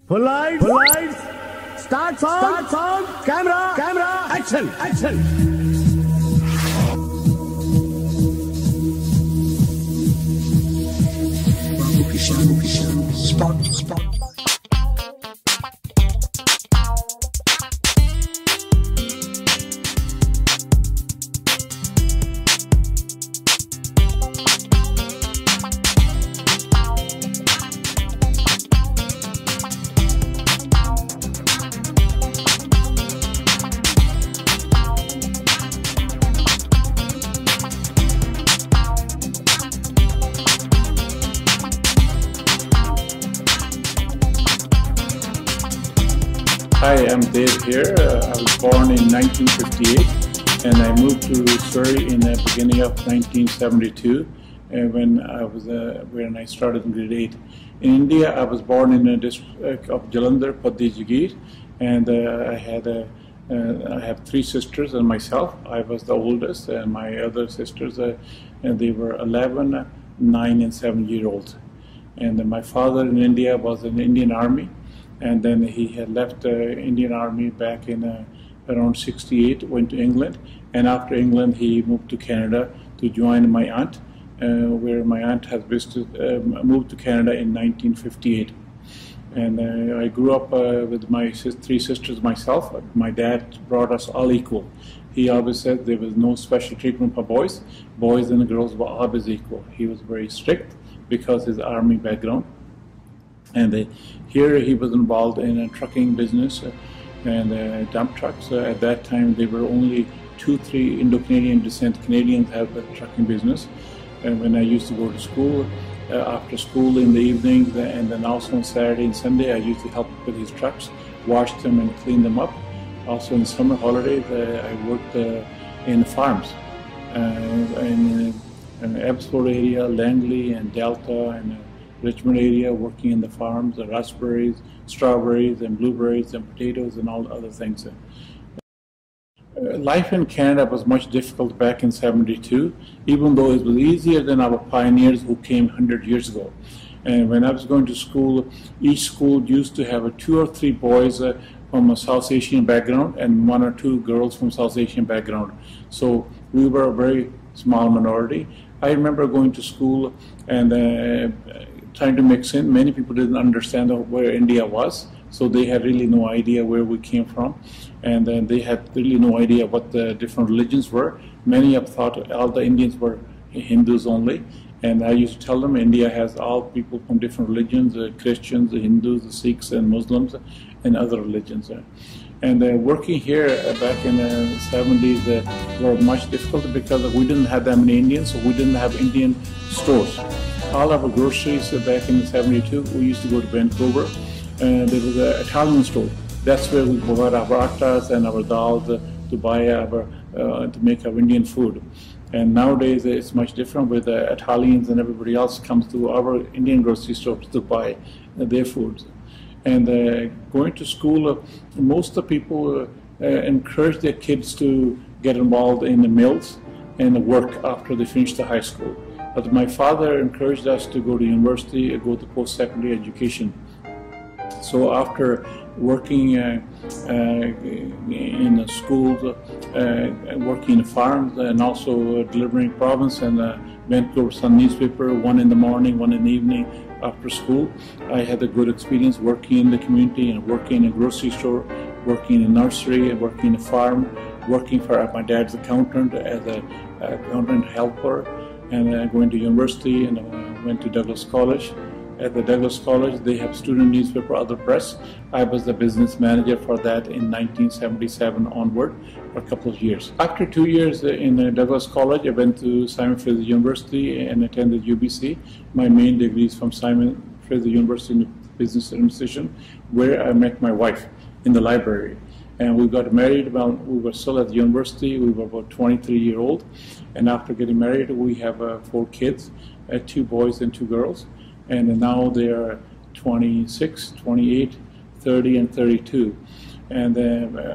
Full lights, start sound, camera, action. BabuKishan's spot. Hi, I'm Dave here. I was born in 1958 and I moved to Surrey in the beginning of 1972 when I started in grade 8. In India, I was born in the district of Jalandhar, Paddi Jagir, and I have three sisters and myself. I was the oldest, and my other sisters, and they were 11, 9, and 7-year-olds. And my father in India was in the Indian Army. And then he had left the Indian Army back in around 68, went to England, and after England he moved to Canada to join my aunt, where my aunt has moved to Canada in 1958. And I grew up with my three sisters myself. My dad brought us all equal. He always said there was no special treatment for boys. Boys and girls were always equal. He was very strict because of his army background. And here he was involved in a trucking business and dump trucks. At that time, there were only 2-3 Indo-Canadian descent Canadians had the trucking business. And when I used to go to school, after school in the evenings, and then also on Saturday and Sunday, I used to help with his trucks, wash them and clean them up. Also in the summer holidays, I worked in farms in Abbotsford area, Langley and Delta and Richmond area, working in the farms, the raspberries, strawberries, and blueberries, and potatoes, and all other things. Life in Canada was much difficult back in '72, even though it was easier than our pioneers who came 100 years ago. And when I was going to school, each school used to have 2 or 3 boys from a South Asian background and 1 or 2 girls from South Asian background. So we were a very small minority. I remember going to school and trying to mix in. Many people didn't understand where India was, so they had really no idea where we came from, and then they had really no idea what the different religions were. Many of thought all the Indians were Hindus only, and I used to tell them India has all people from different religions, Christians, the Hindus, the Sikhs, and Muslims, and other religions. And working here back in the 70s were much difficult because we didn't have that many Indians, so we didn't have Indian stores. All our groceries back in '72, we used to go to Vancouver, and there was an Italian store. That's where we bought our attas and our dals to buy to make our Indian food. And nowadays it's much different, with the Italians and everybody else comes to our Indian grocery stores to buy their foods. And going to school, most of the people encourage their kids to get involved in the mills and work after they finish the high school. But my father encouraged us to go to university, go to post-secondary education. So after working in the schools, working in farms, and also delivering province and Vancouver Sun newspaper, 1 in the morning, 1 in the evening after school, I had a good experience working in the community and working in a grocery store, working in a nursery, and working in a farm, working for my dad's accountant as an accountant helper, and going to university, and I went to Douglas College. At the Douglas College, they have student newspaper, Other Press. I was the business manager for that in 1977 onward for a couple of years. After 2 years in Douglas College, I went to Simon Fraser University and attended UBC. My main degree is from Simon Fraser University in Business Administration, where I met my wife in the library. And we got married while we were still at the university. We were about 23-year-old. And after getting married, we have 4 kids, 2 boys and 2 girls. And now they are 26, 28, 30, and 32. And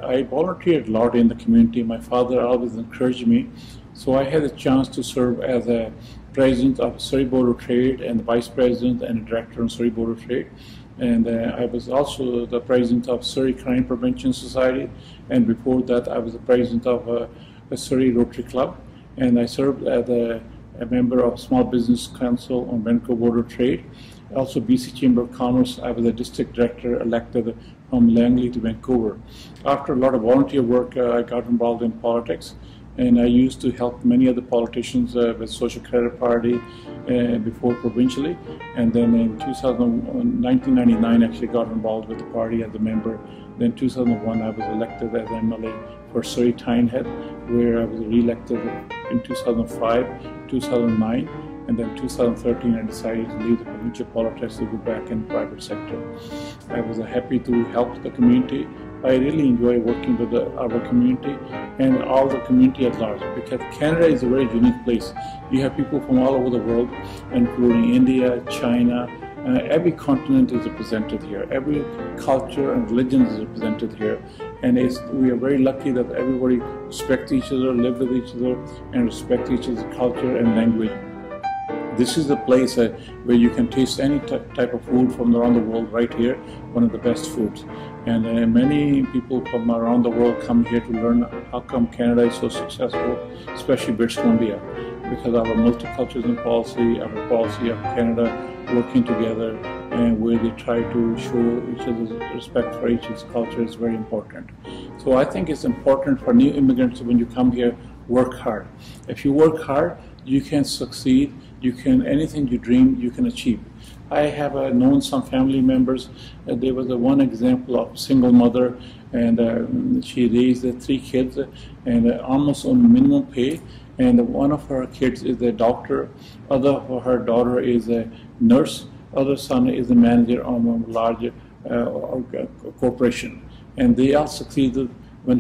I volunteered a lot in the community. My father always encouraged me. So I had a chance to serve as a president of Surrey Board of Trade and the vice president and director on Surrey Board of Trade. And I was also the president of Surrey Crime Prevention Society, and before that I was the president of the Surrey Rotary Club, and I served as a member of Small Business Council on Vancouver Board of Trade. Also BC Chamber of Commerce, I was a district director elected from Langley to Vancouver. After a lot of volunteer work, I got involved in politics, and I used to help many other politicians with Social Credit Party before provincially, and then in 1999 actually got involved with the party as a member. Then 2001 I was elected as MLA for Surrey Tynehead, where I was re-elected in 2005, 2009, and then 2013 I decided to leave the provincial politics to go back in the private sector. I was happy to help the community. I really enjoy working with our community and all the community at large, because Canada is a very unique place. You have people from all over the world, including India, China. Every continent is represented here. Every culture and religion is represented here. And we are very lucky that everybody respects each other, live with each other, and respect each other's culture and language. This is the place where you can taste any type of food from around the world right here, one of the best foods. And many people from around the world come here to learn how come Canada is so successful, especially British Columbia, because our multiculturalism policy, our policy of Canada working together, and where they try to show each other's respect for each other's culture is very important. So I think it's important for new immigrants, when you come here, work hard. If you work hard, you can succeed. Anything you dream, you can achieve. I have known some family members. There was one example of a single mother, and she raised 3 kids, and almost on minimum pay. And one of her kids is a doctor, other of her daughter is a nurse, other son is a manager of a large corporation. And they all succeeded when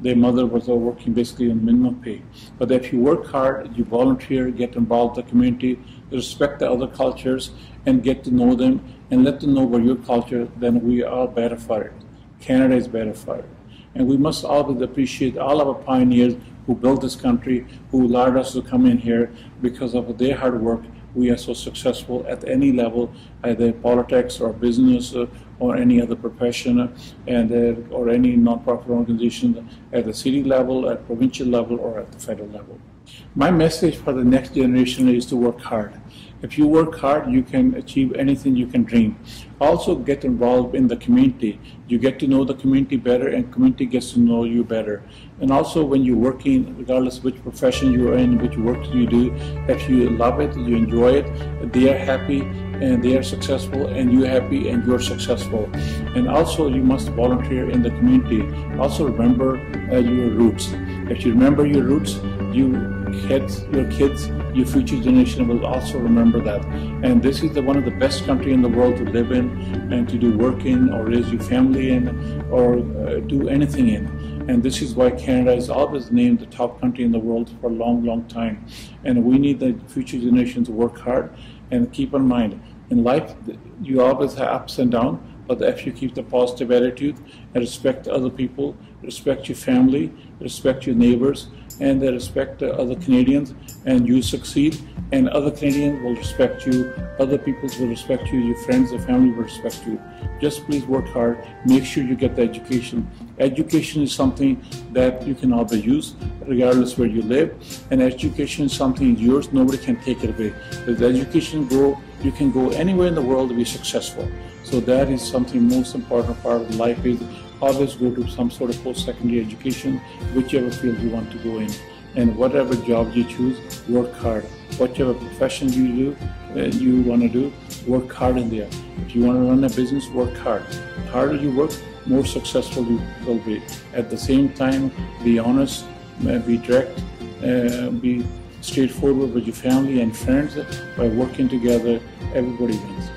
their mother was working basically on minimum pay. But if you work hard, you volunteer, get involved in the community, respect the other cultures, and get to know them, and let them know about your culture, then we are better for it. Canada is better for it. And we must always appreciate all of our pioneers who built this country, who allowed us to come in here. Because of their hard work, we are so successful at any level, either politics or business or any other profession, or any non-profit organization at the city level, at provincial level, or at the federal level. My message for the next generation is to work hard. If you work hard, you can achieve anything you can dream. Also get involved in the community. You get to know the community better, and community gets to know you better. And also when you're working, regardless of which profession you are in, which work you do, if you love it, you enjoy it, they are happy and they are successful, and you're happy and you're successful. And also you must volunteer in the community. Also remember your roots. If you remember your roots, your kids, your future generation will also remember that. And this is one of the best countries in the world to live in, and to do work in, or raise your family in, or do anything in. And this is why Canada is always named the top country in the world for a long, long time. And we need the future generation to work hard. And keep in mind, in life, you always have ups and downs, but if you keep the positive attitude and respect other people, respect your family, respect your neighbors, and respect other Canadians, and you succeed, and other Canadians will respect you, other people will respect you, your friends, your family will respect you. Just please work hard, make sure you get the education. Education is something that you can always use, regardless where you live, and education is something yours, nobody can take it away. With education, you can go anywhere in the world to be successful. So that is something most important part of life, is always go to some sort of post-secondary education, whichever field you want to go in. And whatever job you choose, work hard. Whatever profession you want to do, work hard in there. If you want to run a business, work hard. The harder you work, more successful you will be. At the same time, be honest, be direct, be straightforward with your family and friends. By working together, everybody wins.